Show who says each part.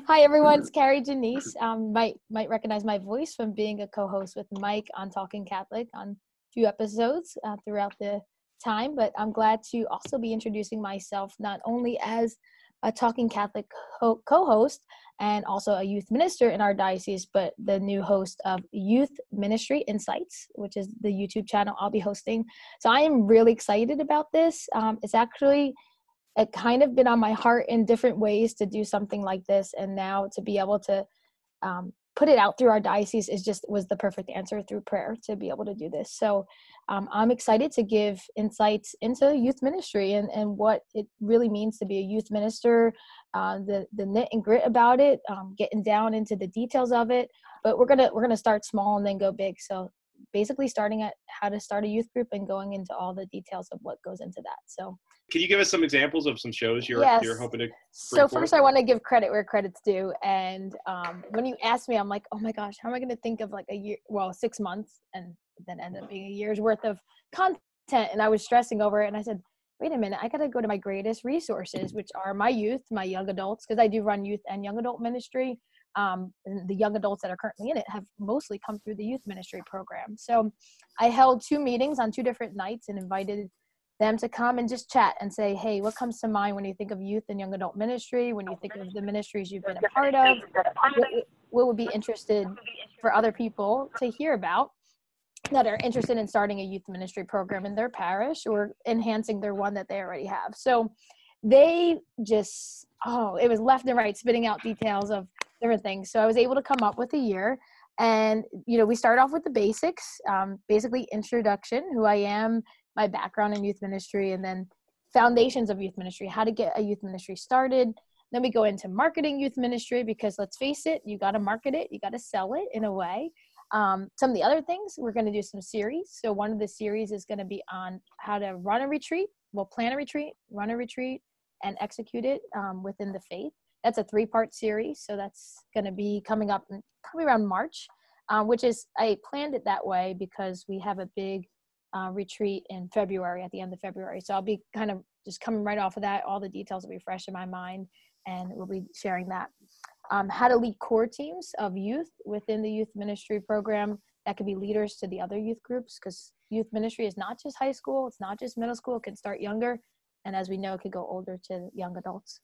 Speaker 1: Hi everyone, it's Kari Janisse. Might recognize my voice from being a co-host with Mike on Talking Catholic on a few episodes throughout the time. But I'm glad to also be introducing myself not only as a Talking Catholic co-host and also a youth minister in our diocese, but the new host of Youth Ministry Insights, which is the YouTube channel I'll be hosting. So I am really excited about this. It's actually it kind of been on my heart in different ways to do something like this, and now to be able to put it out through our diocese was the perfect answer through prayer to be able to do this. So I'm excited to give insights into youth ministry and what it really means to be a youth minister, the knit and grit about it, getting down into the details of it. But we're gonna start small and then go big. So basically starting at how to start a youth group and going into all the details of what goes into that. So
Speaker 2: can you give us some examples of some shows you're hoping to bring
Speaker 1: so
Speaker 2: forth?
Speaker 1: first I want to give credit where credit's due. And when you asked me, I'm like, oh my gosh, how am I going to think of like 6 months and then end up being a year's worth of content? And I was stressing over it. And I said, wait a minute, I got to go to my greatest resources, which are my youth, my young adults, because I do run youth and young adult ministry. And the young adults that are currently in it have mostly come through the youth ministry program. So I held 2 meetings on 2 different nights and invited them to come and just chat and say, hey, what comes to mind when you think of youth and young adult ministry, when you think of the ministries you've been a part of, what would be interested for other people to hear about that are interested in starting a youth ministry program in their parish or enhancing their one that they already have. So they just, it was left and right spitting out details of different things. So I was able to come up with a year. And, we start off with the basics, basically introduction, who I am, my background in youth ministry, and then foundations of youth ministry, how to get a youth ministry started. Then we go into marketing youth ministry, because let's face it, you got to market it, you got to sell it in a way. Some of the other things, we're going to do some series. So one of the series is going to be on how to run a retreat. We'll plan a retreat, run a retreat, and execute it within the faith. That's a 3-part series. So that's going to be coming up probably around March, which is, I planned it that way because we have a big retreat in February, at the end of February. So I'll be kind of just coming right off of that. All the details will be fresh in my mind, and we'll be sharing that. How to lead core teams of youth within the youth ministry program that could be leaders to the other youth groups, because youth ministry is not just high school, it's not just middle school, it can start younger, and as we know, it could go older to young adults.